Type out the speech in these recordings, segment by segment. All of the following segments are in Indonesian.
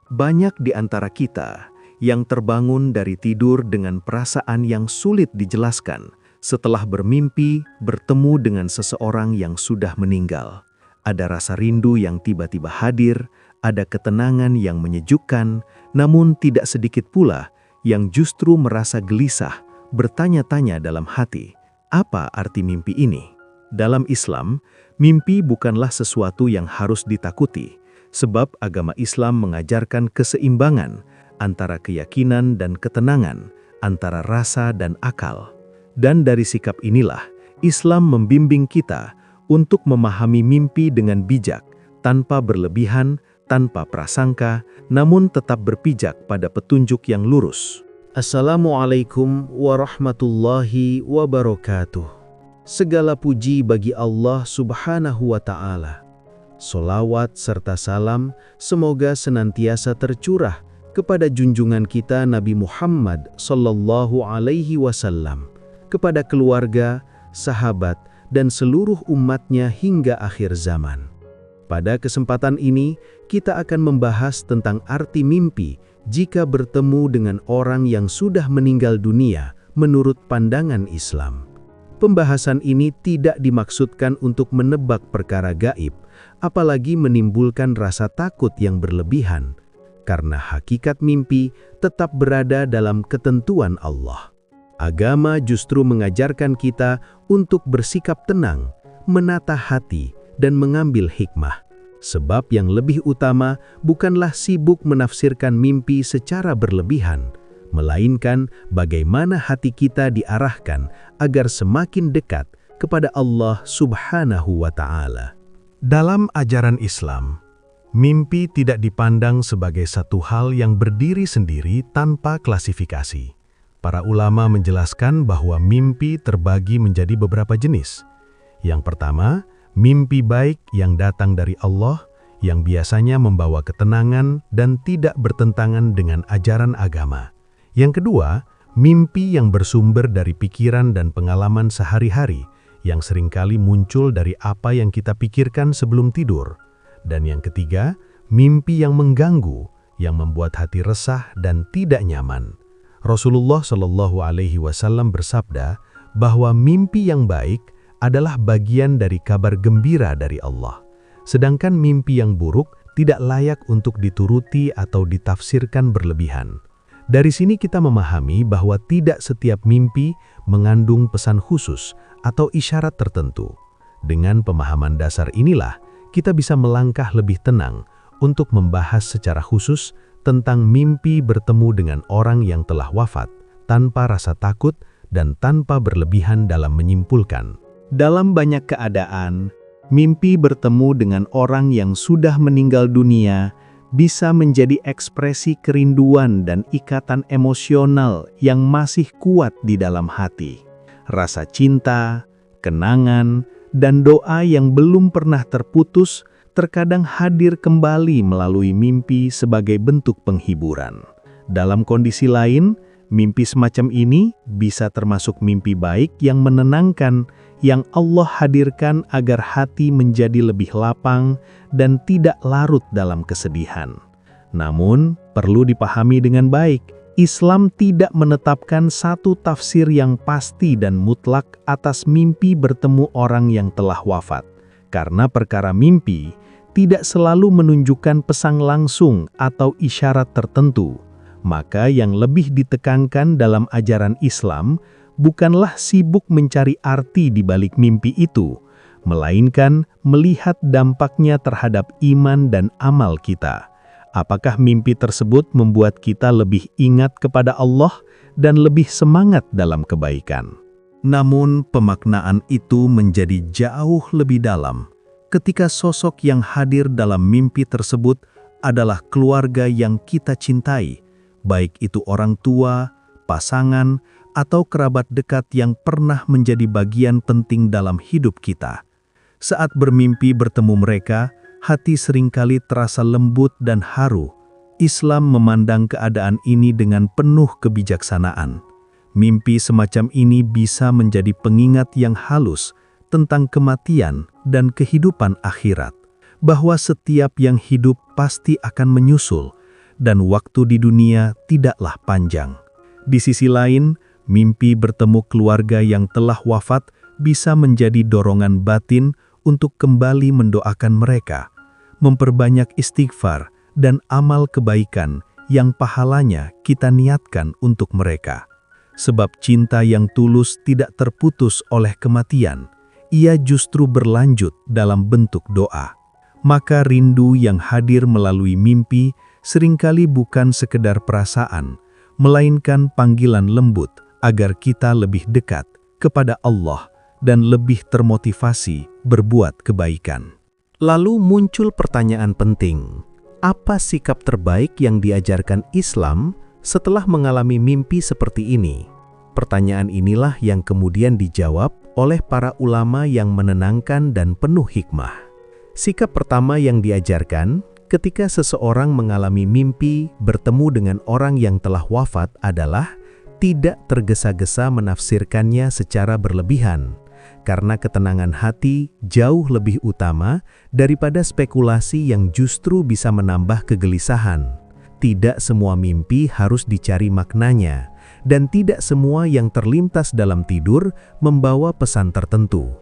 Banyak di antara kita yang terbangun dari tidur dengan perasaan yang sulit dijelaskan setelah bermimpi bertemu dengan seseorang yang sudah meninggal. Ada rasa rindu yang tiba-tiba hadir, ada ketenangan yang menyejukkan, namun tidak sedikit pula yang justru merasa gelisah, bertanya-tanya dalam hati, apa arti mimpi ini? Dalam Islam, mimpi bukanlah sesuatu yang harus ditakuti, sebab agama Islam mengajarkan keseimbangan antara keyakinan dan ketenangan, antara rasa dan akal. Dan dari sikap inilah, Islam membimbing kita untuk memahami mimpi dengan bijak, tanpa berlebihan, tanpa prasangka, namun tetap berpijak pada petunjuk yang lurus. Assalamualaikum warahmatullahi wabarakatuh. Segala puji bagi Allah Subhanahu wa Ta'ala. Sholawat serta salam semoga senantiasa tercurah kepada junjungan kita Nabi Muhammad Sallallahu Alaihi Wasallam, kepada keluarga, sahabat, dan seluruh umatnya hingga akhir zaman. Pada kesempatan ini, kita akan membahas tentang arti mimpi jika bertemu dengan orang yang sudah meninggal dunia menurut pandangan Islam. Pembahasan ini tidak dimaksudkan untuk menebak perkara gaib, apalagi menimbulkan rasa takut yang berlebihan, karena hakikat mimpi tetap berada dalam ketentuan Allah. Agama justru mengajarkan kita untuk bersikap tenang, menata hati, dan mengambil hikmah. Sebab yang lebih utama bukanlah sibuk menafsirkan mimpi secara berlebihan, melainkan bagaimana hati kita diarahkan agar semakin dekat kepada Allah Subhanahu wa Ta'ala. Dalam ajaran Islam, mimpi tidak dipandang sebagai satu hal yang berdiri sendiri tanpa klasifikasi. Para ulama menjelaskan bahwa mimpi terbagi menjadi beberapa jenis. Yang pertama, mimpi baik yang datang dari Allah, yang biasanya membawa ketenangan dan tidak bertentangan dengan ajaran agama. Yang kedua, mimpi yang bersumber dari pikiran dan pengalaman sehari-hari, yang seringkali muncul dari apa yang kita pikirkan sebelum tidur. Dan yang ketiga, mimpi yang mengganggu, yang membuat hati resah dan tidak nyaman. Rasulullah Shallallahu Alaihi Wasallam bersabda bahwa mimpi yang baik adalah bagian dari kabar gembira dari Allah. Sedangkan mimpi yang buruk tidak layak untuk dituruti atau ditafsirkan berlebihan. Dari sini kita memahami bahwa tidak setiap mimpi mengandung pesan khusus atau isyarat tertentu. Dengan pemahaman dasar inilah, kita bisa melangkah lebih tenang untuk membahas secara khusus tentang mimpi bertemu dengan orang yang telah wafat, tanpa rasa takut dan tanpa berlebihan dalam menyimpulkan. Dalam banyak keadaan, mimpi bertemu dengan orang yang sudah meninggal dunia bisa menjadi ekspresi kerinduan dan ikatan emosional yang masih kuat di dalam hati. Rasa cinta, kenangan, dan doa yang belum pernah terputus terkadang hadir kembali melalui mimpi sebagai bentuk penghiburan. Dalam kondisi lain, mimpi semacam ini bisa termasuk mimpi baik yang menenangkan, yang Allah hadirkan agar hati menjadi lebih lapang dan tidak larut dalam kesedihan. Namun, perlu dipahami dengan baik, Islam tidak menetapkan satu tafsir yang pasti dan mutlak atas mimpi bertemu orang yang telah wafat. Karena perkara mimpi tidak selalu menunjukkan pesan langsung atau isyarat tertentu, maka yang lebih ditekankan dalam ajaran Islam bukanlah sibuk mencari arti di balik mimpi itu, melainkan melihat dampaknya terhadap iman dan amal kita. Apakah mimpi tersebut membuat kita lebih ingat kepada Allah dan lebih semangat dalam kebaikan? Namun pemaknaan itu menjadi jauh lebih dalam ketika sosok yang hadir dalam mimpi tersebut adalah keluarga yang kita cintai, baik itu orang tua, pasangan, atau kerabat dekat yang pernah menjadi bagian penting dalam hidup kita. Saat bermimpi bertemu mereka, hati seringkali terasa lembut dan haru. Islam memandang keadaan ini dengan penuh kebijaksanaan. Mimpi semacam ini bisa menjadi pengingat yang halus tentang kematian dan kehidupan akhirat, bahwa setiap yang hidup pasti akan menyusul, dan waktu di dunia tidaklah panjang. Di sisi lain, mimpi bertemu keluarga yang telah wafat bisa menjadi dorongan batin untuk kembali mendoakan mereka, memperbanyak istighfar dan amal kebaikan yang pahalanya kita niatkan untuk mereka. Sebab cinta yang tulus tidak terputus oleh kematian, ia justru berlanjut dalam bentuk doa. Maka rindu yang hadir melalui mimpi seringkali bukan sekedar perasaan, melainkan panggilan lembut agar kita lebih dekat kepada Allah dan lebih termotivasi berbuat kebaikan. Lalu muncul pertanyaan penting, apa sikap terbaik yang diajarkan Islam setelah mengalami mimpi seperti ini? Pertanyaan inilah yang kemudian dijawab oleh para ulama yang menenangkan dan penuh hikmah. Sikap pertama yang diajarkan ketika seseorang mengalami mimpi bertemu dengan orang yang telah wafat adalah tidak tergesa-gesa menafsirkannya secara berlebihan, karena ketenangan hati jauh lebih utama daripada spekulasi yang justru bisa menambah kegelisahan. Tidak semua mimpi harus dicari maknanya, dan tidak semua yang terlintas dalam tidur membawa pesan tertentu.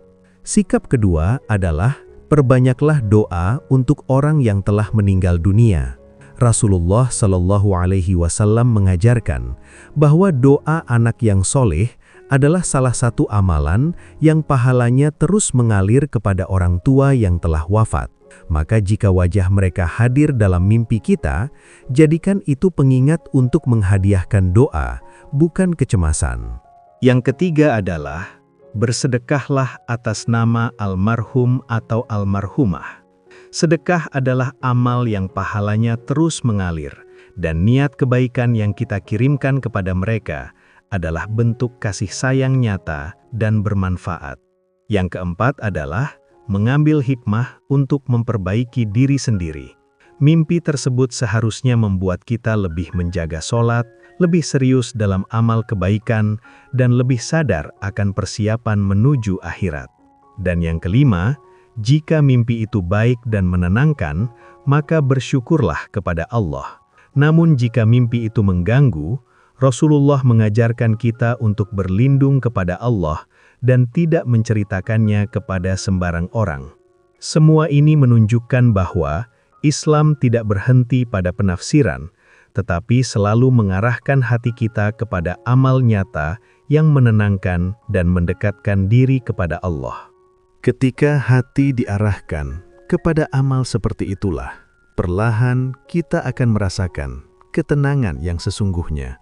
Sikap kedua adalah perbanyaklah doa untuk orang yang telah meninggal dunia. Rasulullah Shallallahu Alaihi Wasallam mengajarkan bahwa doa anak yang soleh adalah salah satu amalan yang pahalanya terus mengalir kepada orang tua yang telah wafat. Maka jika wajah mereka hadir dalam mimpi kita, jadikan itu pengingat untuk menghadiahkan doa, bukan kecemasan. Yang ketiga adalah bersedekahlah atas nama almarhum atau almarhumah. Sedekah adalah amal yang pahalanya terus mengalir, dan niat kebaikan yang kita kirimkan kepada mereka adalah bentuk kasih sayang nyata dan bermanfaat. Yang keempat adalah mengambil hikmah untuk memperbaiki diri sendiri. Mimpi tersebut seharusnya membuat kita lebih menjaga sholat, lebih serius dalam amal kebaikan, dan lebih sadar akan persiapan menuju akhirat. Dan yang kelima, jika mimpi itu baik dan menenangkan, maka bersyukurlah kepada Allah. Namun jika mimpi itu mengganggu, Rasulullah mengajarkan kita untuk berlindung kepada Allah dan tidak menceritakannya kepada sembarang orang. Semua ini menunjukkan bahwa Islam tidak berhenti pada penafsiran, tetapi selalu mengarahkan hati kita kepada amal nyata yang menenangkan dan mendekatkan diri kepada Allah. Ketika hati diarahkan kepada amal seperti itulah, perlahan kita akan merasakan ketenangan yang sesungguhnya.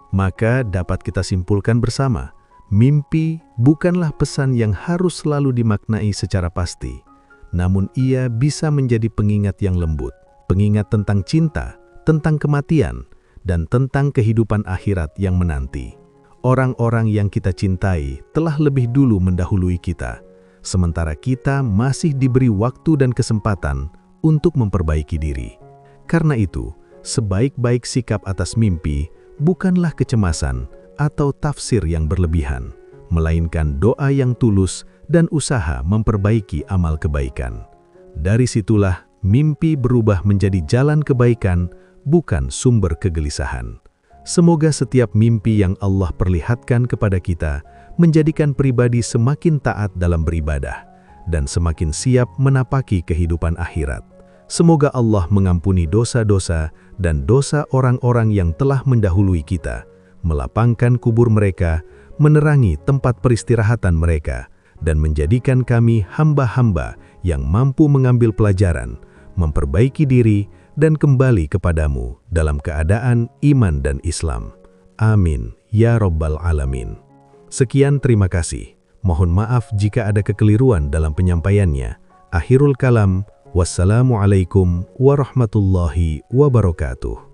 Maka dapat kita simpulkan bersama, mimpi bukanlah pesan yang harus selalu dimaknai secara pasti, namun ia bisa menjadi pengingat yang lembut, pengingat tentang cinta, tentang kematian, dan tentang kehidupan akhirat yang menanti. Orang-orang yang kita cintai telah lebih dulu mendahului kita, sementara kita masih diberi waktu dan kesempatan untuk memperbaiki diri. Karena itu, sebaik-baik sikap atas mimpi bukanlah kecemasan atau tafsir yang berlebihan, melainkan doa yang tulus dan usaha memperbaiki amal kebaikan. Dari situlah mimpi berubah menjadi jalan kebaikan, bukan sumber kegelisahan. Semoga setiap mimpi yang Allah perlihatkan kepada kita menjadikan pribadi semakin taat dalam beribadah dan semakin siap menapaki kehidupan akhirat. Semoga Allah mengampuni dosa-dosa dan dosa orang-orang yang telah mendahului kita, melapangkan kubur mereka, menerangi tempat peristirahatan mereka, dan menjadikan kami hamba-hamba yang mampu mengambil pelajaran, memperbaiki diri, dan kembali kepadamu dalam keadaan iman dan Islam. Amin, ya Rabbal Alamin. Sekian, terima kasih. Mohon maaf jika ada kekeliruan dalam penyampaiannya. Akhirul kalam, wassalamualaikum warahmatullahi wabarakatuh.